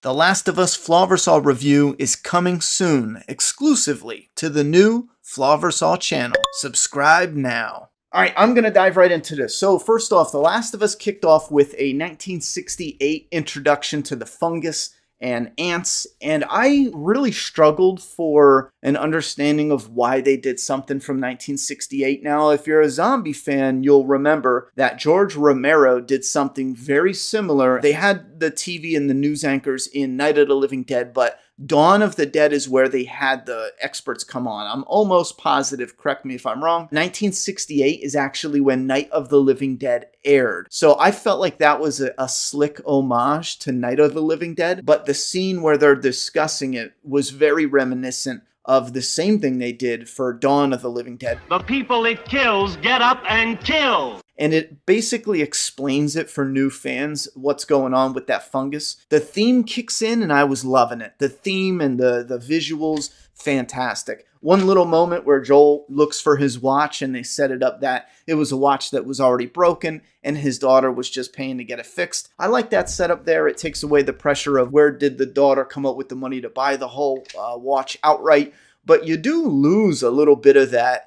The Last of Us Flawversol review is coming soon, exclusively to the new Flawversol channel. Subscribe now. Alright, I'm going to dive right into this. So first off, The Last of Us kicked off with a 1968 introduction to the fungus and ants, and I really struggled for an understanding of why they did something from 1968. Now, if you're a zombie fan, you'll remember that George Romero did something very similar. They had the TV and the news anchors in Night of the Living Dead, but Dawn of the Dead is where they had the experts come on. I'm almost positive, correct me if I'm wrong, 1968 is actually when Night of the Living Dead aired. So I felt like that was a slick homage to Night of the Living Dead, but the scene where they're discussing it was very reminiscent of the same thing they did for Dawn of the Living Dead. The people it kills get up and kill. And it basically explains it for new fans, what's going on with that fungus. The theme kicks in and I was loving it. The theme and the visuals, fantastic. One little moment where Joel looks for his watch and they set it up that it was a watch that was already broken and his daughter was just paying to get it fixed. I like that setup there. It takes away the pressure of where did the daughter come up with the money to buy the whole watch outright. But you do lose a little bit of that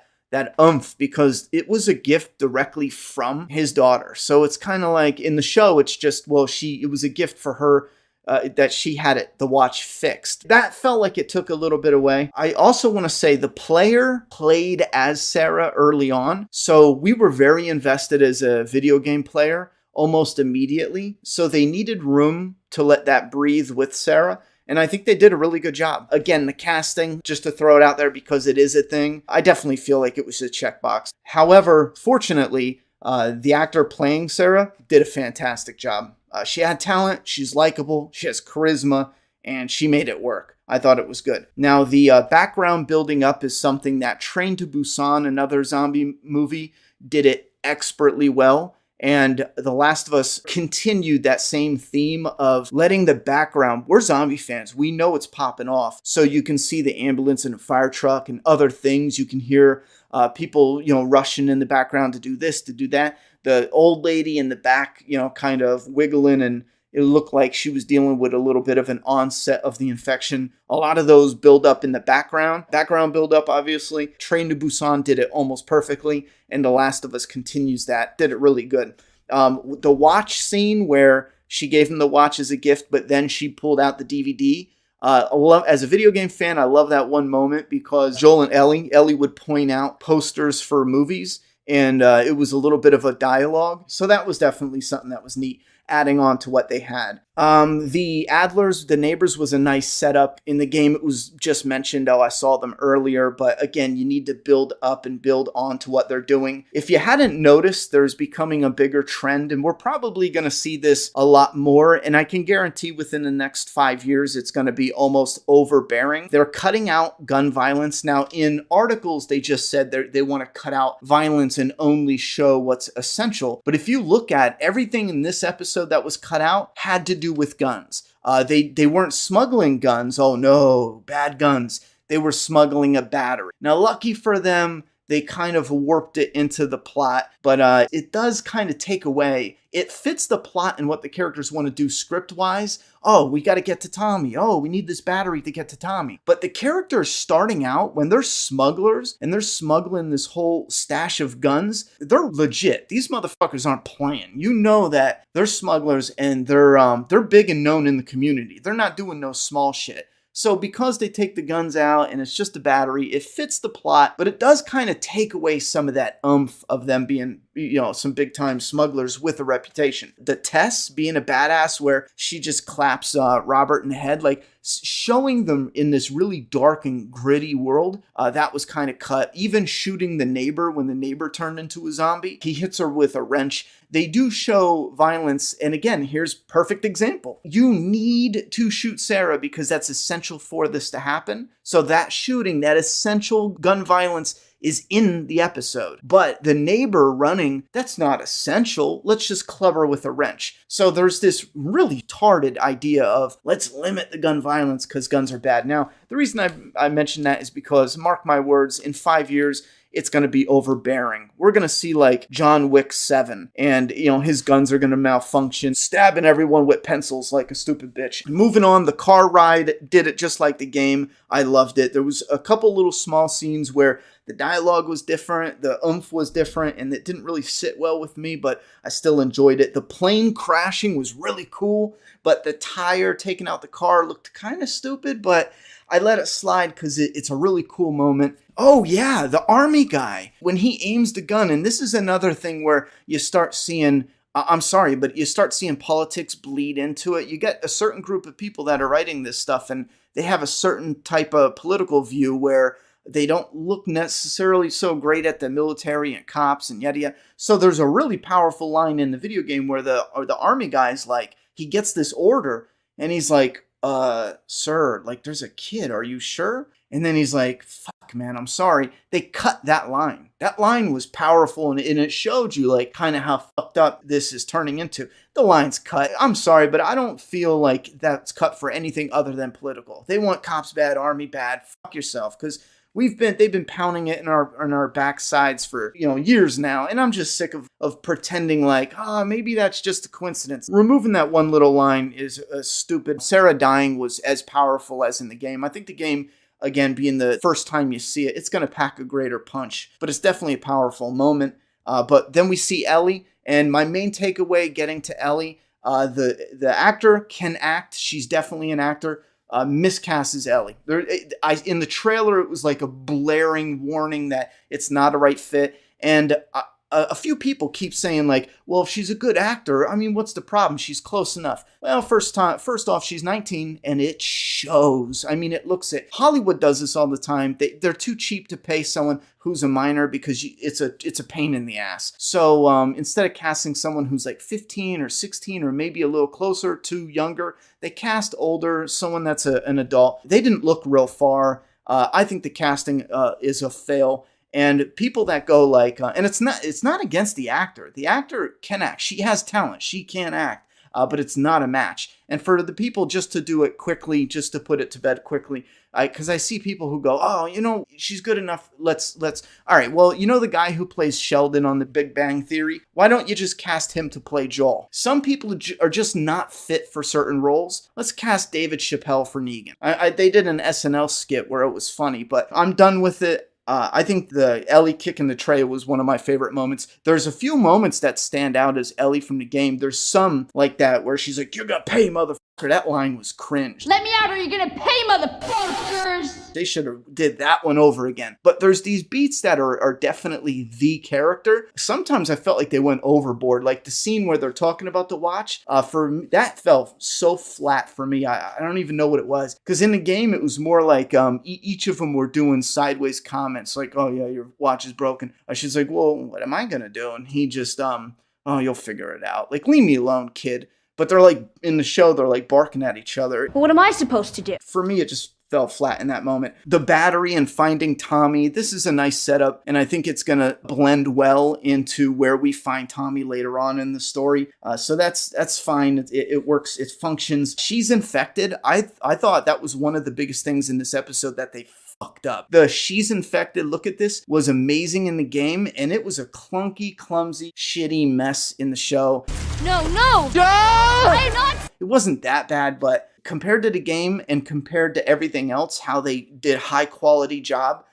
oomph because it was a gift directly from his daughter. So it's kind of like in the show, it's just, well, it was a gift for her that she had the watch fixed. That felt like it took a little bit away. I also want to say the player played as Sarah early on. So we were very invested as a video game player almost immediately. So they needed room to let that breathe with Sarah. And I think they did a really good job. Again, the casting, just to throw it out there because it is a thing, I definitely feel like it was a checkbox. However, fortunately, the actor playing Sarah did a fantastic job. She had talent, she's likable, she has charisma, and she made it work. I thought it was good. Now, the background building up is something that Train to Busan, another zombie movie, did it expertly well. And The Last of Us continued that same theme of letting the background, we're zombie fans, we know it's popping off. So you can see the ambulance and a fire truck and other things. You can hear people, rushing in the background to do this, to do that. The old lady in the back, kind of wiggling, and it looked like she was dealing with a little bit of an onset of the infection. A lot of those build up in the background. Background build up, obviously. Train to Busan did it almost perfectly, and The Last of Us continues that. Did it really good. The watch scene where she gave him the watch as a gift, but then she pulled out the DVD. As a video game fan, I love that one moment because Joel and Ellie would point out posters for movies, and it was a little bit of a dialogue. So that was definitely something that was neat, adding on to what they had. The Adlers, the neighbors, was a nice setup. In the game, it was just mentioned, I saw them earlier, but again, you need to build up and build on to what they're doing. If you hadn't noticed, there's becoming a bigger trend, and we're probably going to see this a lot more, and I can guarantee within the next 5 years, it's going to be almost overbearing. They're cutting out gun violence. Now, in articles, they just said they want to cut out violence and only show what's essential, but if you look at everything in this episode that was cut out, had to do with guns. They weren't smuggling guns. Oh no, bad guns. They were smuggling a battery. Now, lucky for them, they kind of warped it into the plot, but it does kind of take away. It fits the plot and what the characters want to do script-wise. Oh, we got to get to Tommy. Oh, we need this battery to get to Tommy. But the characters starting out, when they're smugglers and they're smuggling this whole stash of guns, they're legit. These motherfuckers aren't playing. You know that they're smugglers and they're big and known in the community. They're not doing no small shit. So because they take the guns out and it's just a battery, it fits the plot, but it does kind of take away some of that oomph of them being, some big time smugglers with a reputation. The Tess being a badass where she just claps Robert in the head, like showing them in this really dark and gritty world, that was kind of cut. Even shooting the neighbor when the neighbor turned into a zombie, he hits her with a wrench. They do show violence, and again, here's perfect example. You need to shoot Sarah because that's essential for this to happen. So that shooting, that essential gun violence is in the episode. But the neighbor running, that's not essential. Let's just club her with a wrench. So there's this really tarded idea of let's limit the gun violence because guns are bad. Now, the reason I mention that is because, mark my words, in 5 years, it's going to be overbearing. We're going to see like John Wick 7 and, his guns are going to malfunction, stabbing everyone with pencils like a stupid bitch. Moving on, the car ride did it just like the game. I loved it. There was a couple little small scenes where the dialogue was different, the oomph was different, and it didn't really sit well with me, but I still enjoyed it. The plane crashing was really cool, but the tire taking out the car looked kind of stupid, but I let it slide because it's a really cool moment. Oh yeah, the army guy, when he aims the gun, and this is another thing where you start seeing, I'm sorry, but you start seeing politics bleed into it. You get a certain group of people that are writing this stuff, and they have a certain type of political view where they don't look necessarily so great at the military and cops and yada yada. So there's a really powerful line in the video game where the army guy's like, he gets this order, and he's like, sir, like, there's a kid, are you sure? And then he's like, fuck, man, I'm sorry. They cut that line. That line was powerful, and it showed you, like, kind of how fucked up this is turning into. The line's cut. I'm sorry, but I don't feel like that's cut for anything other than political. They want cops bad, army bad, fuck yourself, because they've been pounding it in our backsides for, years now, and I'm just sick of pretending like, maybe that's just a coincidence. Removing that one little line is stupid. Sarah dying was as powerful as in the game. I think the game, again, being the first time you see it, it's going to pack a greater punch, but it's definitely a powerful moment. But then we see Ellie, and my main takeaway getting to Ellie, the actor can act. She's definitely an actor. Miscast as Ellie. In the trailer, it was like a blaring warning that it's not a right fit. And a few people keep saying like, well, if she's a good actor, I mean, what's the problem? She's close enough. Well, first off, she's 19 and it shows. I mean, it looks it. Hollywood does this all the time. They're too cheap to pay someone who's a minor because it's a pain in the ass. So instead of casting someone who's like 15 or 16 or maybe a little closer to younger, they cast older, someone that's an adult. They didn't look real far. I think the casting is a fail. And people that go like, and it's not against the actor. The actor can act. She has talent. She can act. But it's not a match. And for the people just to do it quickly, just to put it to bed quickly, because I see people who go, oh, she's good enough. Let's. All right, well, the guy who plays Sheldon on The Big Bang Theory? Why don't you just cast him to play Joel? Some people are just not fit for certain roles. Let's cast David Chappelle for Negan. They did an SNL skit where it was funny, but I'm done with it. I think the Ellie kick in the tray was one of my favorite moments. There's a few moments that stand out as Ellie from the game. There's some like that where she's like, you're gonna pay, motherfucker. That line was cringe. Let me out or you're gonna pay, motherfuckers. They should have did that one over again. But there's these beats that are definitely the character. Sometimes I felt like they went overboard. Like the scene where they're talking about the watch. For me, that felt so flat for me. I don't even know what it was. Because in the game, it was more like each of them were doing sideways comments. Like, oh yeah, your watch is broken. She's like, well, what am I gonna do? And he just, oh, you'll figure it out. Like, leave me alone, kid. But they're like, in the show, they're like barking at each other. But what am I supposed to do? For me, it just fell flat in that moment. The battery and finding Tommy, this is a nice setup, and I think it's going to blend well into where we find Tommy later on in the story. So that's fine. It works. It functions. She's infected. I thought that was one of the biggest things in this episode that they fucked up. The she's infected look at this was amazing in the game, and it was a clunky, clumsy, shitty mess in the show. No! Ah! I'm not! It wasn't that bad, but compared to the game and compared to everything else, how they did high quality job,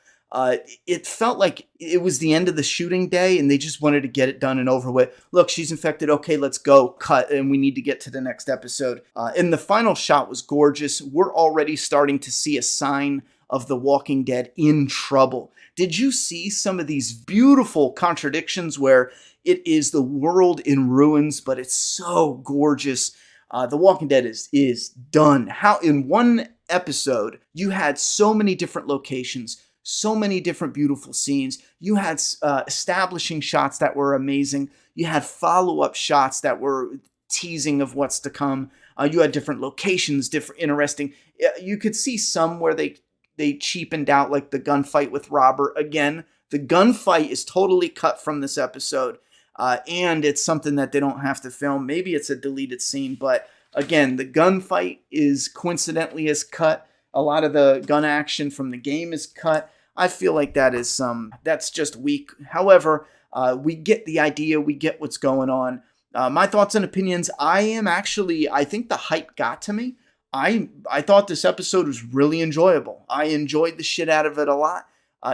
it felt like it was the end of the shooting day and they just wanted to get it done and over with. Look, she's infected. Okay, let's go. Cut. And we need to get to the next episode. And the final shot was gorgeous. We're already starting to see a sign of The Walking Dead in trouble. Did you see some of these beautiful contradictions where it is the world in ruins, but it's so gorgeous? The Walking Dead is done. How in one episode you had so many different locations, so many different beautiful scenes. You had establishing shots that were amazing. You had follow-up shots that were teasing of what's to come. You had different locations, different interesting. You could see some where they cheapened out, like the gunfight with Robert. Again, the gunfight is totally cut from this episode. And it's something that they don't have to film. Maybe it's a deleted scene, but again, the gunfight is coincidentally cut. A lot of the gun action from the game is cut. I feel like that's just weak. However, we get the idea, we get what's going on. My thoughts and opinions, I think the hype got to me. I thought this episode was really enjoyable. I enjoyed the shit out of it a lot.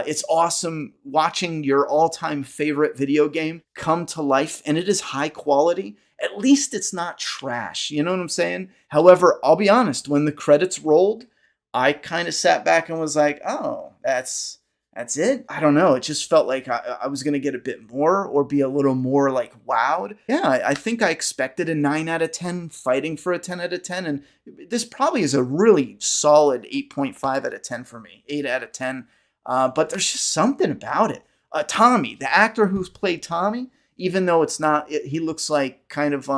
It's awesome watching your all-time favorite video game come to life, and it is high quality. At least it's not trash, you know what I'm saying? However, I'll be honest, when the credits rolled, I kind of sat back and was like, oh, that's it? I don't know. It just felt like I was going to get a bit more or be a little more like wowed. Yeah, I think I expected a 9 out of 10, fighting for a 10 out of 10. And this probably is a really solid 8.5 out of 10 for me. 8 out of 10. But there's just something about it. Tommy, the actor who's played Tommy, even though it's not, he looks like kind of,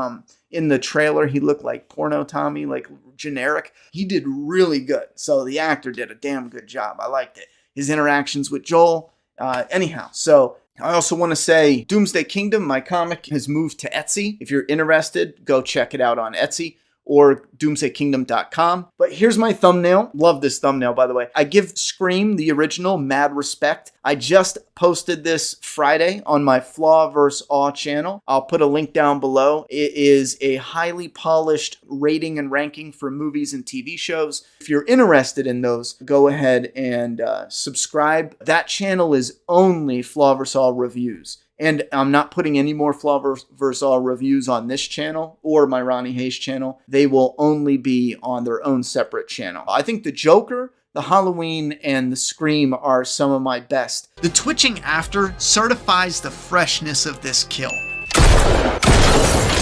in the trailer, he looked like porno Tommy, like generic. He did really good. So the actor did a damn good job. I liked it. His interactions with Joel. Anyhow, so I also want to say Doomsday Kingdom, my comic, has moved to Etsy. If you're interested, go check it out on Etsy or doomsdaykingdom.com. But here's my thumbnail. Love this thumbnail, by the way. I give Scream, the original, mad respect. I just posted this Friday on my Flaw vs. Awe channel. I'll put a link down below. It is a highly polished rating and ranking for movies and TV shows. If you're interested in those, go ahead and subscribe. That channel is only Flaw vs. Awe reviews. And I'm not putting any more Flaw vs. Awe reviews on this channel or my Ronnie Hayes channel. They will only be on their own separate channel. I think the Joker, the Halloween, and the Scream are some of my best. The twitching after certifies the freshness of this kill.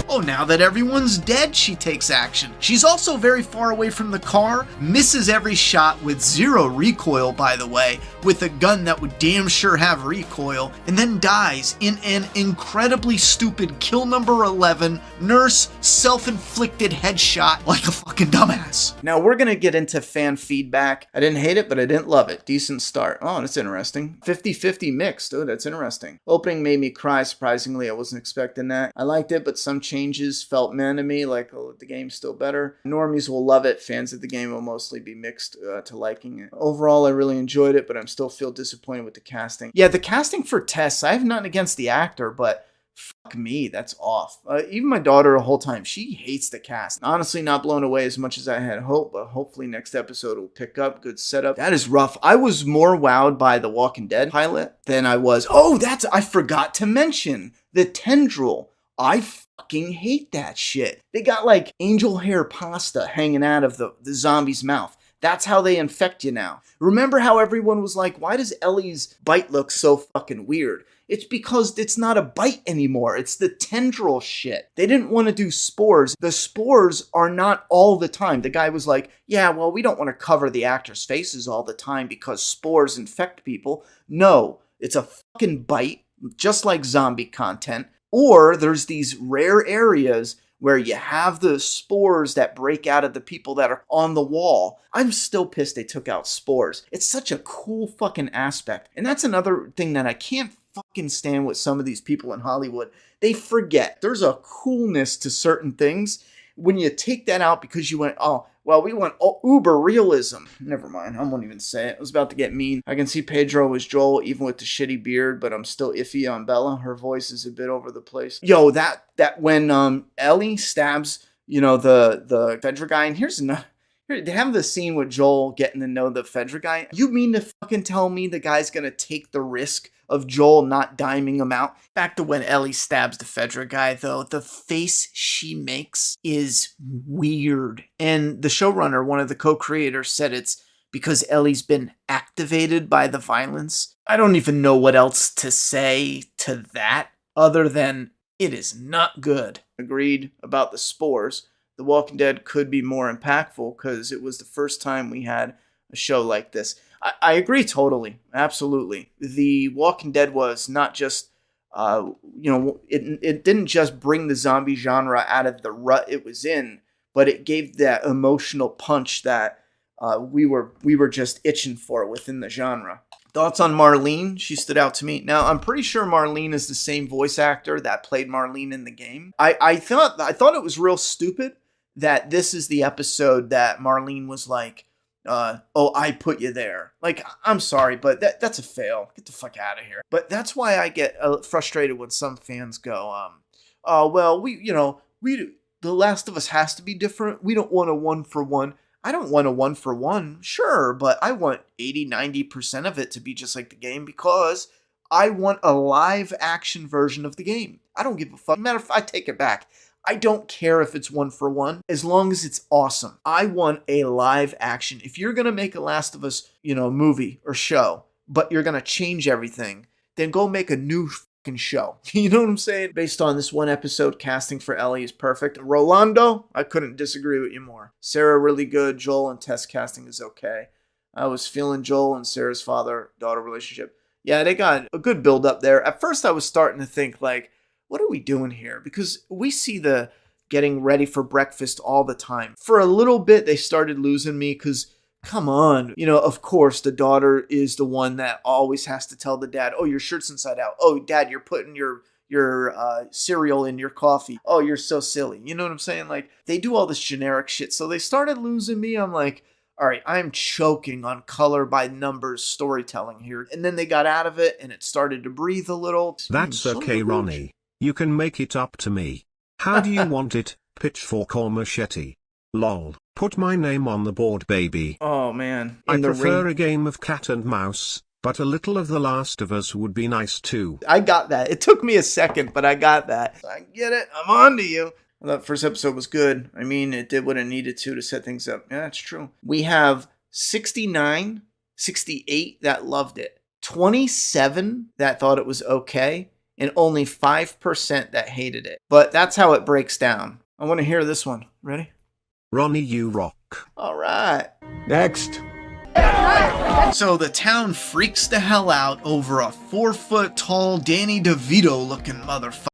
Oh, now that everyone's dead, she takes action. She's also very far away from the car, misses every shot with zero recoil, by the way, with a gun that would damn sure have recoil, and then dies in an incredibly stupid kill number 11, nurse self-inflicted headshot like a fucking dumbass. Now we're gonna get into fan feedback. I didn't hate it, but I didn't love it. Decent start. Oh, that's interesting. 50-50 mixed. Oh, that's interesting. Opening made me cry, surprisingly. I wasn't expecting that. I liked it, but some changes felt man to me, like, oh, the game's still better. Normies will love it. Fans of the game will mostly be mixed to liking it. Overall, I really enjoyed it, but I'm still feel disappointed with the casting. Yeah, the casting for Tess, I have nothing against the actor, but fuck me, that's off. Even my daughter the whole time, she hates the cast. Honestly, not blown away as much as I had hoped, but hopefully next episode will pick up. Good setup. That is rough. I was more wowed by the Walking Dead pilot than I was. Oh, I forgot to mention the tendril. I fucking hate that shit. They got like angel hair pasta hanging out of the zombie's mouth. That's how they infect you now. Remember how everyone was like, why does Ellie's bite look so fucking weird? It's because it's not a bite anymore. It's the tendril shit. They didn't want to do spores. The spores are not all the time. The guy was like, yeah, well, we don't want to cover the actors' faces all the time because spores infect people. No, it's a fucking bite, just like zombie content. Or there's these rare areas where you have the spores that break out of the people that are on the wall. I'm still pissed they took out spores. It's such a cool fucking aspect. And that's another thing that I can't fucking stand with some of these people in Hollywood. They forget there's a coolness to certain things. When you take that out because you went, oh, well, we want uber realism. Never mind, I won't even say it. I was about to get mean. I can see Pedro as Joel, even with the shitty beard, but I'm still iffy on Bella. Her voice is a bit over the place. Yo, that when Ellie stabs, the Fedra guy, and here's another. They have the scene with Joel getting to know the Fedra guy. You mean to fucking tell me the guy's gonna take the risk of Joel not diming him out? Back to when Ellie stabs the Fedra guy, though, the face she makes is weird. And the showrunner, one of the co-creators, said it's because Ellie's been activated by the violence. I don't even know what else to say to that other than it is not good. Agreed about the spores. The Walking Dead could be more impactful because it was the first time we had a show like this. I agree totally. Absolutely. The Walking Dead was not just, it didn't just bring the zombie genre out of the rut it was in, but it gave that emotional punch that we were just itching for within the genre. Thoughts on Marlene? She stood out to me. Now, I'm pretty sure Marlene is the same voice actor that played Marlene in the game. I thought it was real stupid that this is the episode that Marlene was like, oh, I put you there. Like, I'm sorry, but that's a fail. Get the fuck out of here. But that's why I get frustrated when some fans go, oh, well, The Last of Us has to be different. We don't want a 1-for-1. I don't want a 1-for-1, sure, but I want 80-90% of it to be just like the game because I want a live action version of the game. I don't give a fuck. Matter of fact, I take it back. I don't care if it's 1-for-1 as long as it's awesome. I want a live action. If you're going to make a Last of Us, movie or show, but you're going to change everything, then go make a new fucking show. You know what I'm saying? Based on this one episode, casting for Ellie is perfect. Rolando, I couldn't disagree with you more. Sarah, really good. Joel and Tess casting is okay. I was feeling Joel and Sarah's father-daughter relationship. Yeah, they got a good build up there. At first, I was starting to think, like, what are we doing here? Because we see the getting ready for breakfast all the time. For a little bit, they started losing me because, come on. Of course, the daughter is the one that always has to tell the dad, oh, your shirt's inside out. Oh, dad, you're putting your cereal in your coffee. Oh, you're so silly. You know what I'm saying? Like, they do all this generic shit. So they started losing me. I'm like, all right, I'm choking on color by numbers storytelling here. And then they got out of it and it started to breathe a little. That's okay, Ronnie. You can make it up to me. How do you want it, pitchfork or machete? Lol. Put my name on the board, baby. Oh, man. I prefer a game of cat and mouse, but a little of The Last of Us would be nice too. I got that. It took me a second, but I got that. I get it. I'm on to you. That first episode was good. I mean, it did what it needed to set things up. Yeah, that's true. We have 68 that loved it, 27 that thought it was okay, and only 5% that hated it. But that's how it breaks down. I want to hear this one. Ready? Ronnie, you rock. All right. Next. So the town freaks the hell out over a 4-foot tall Danny DeVito looking motherfucker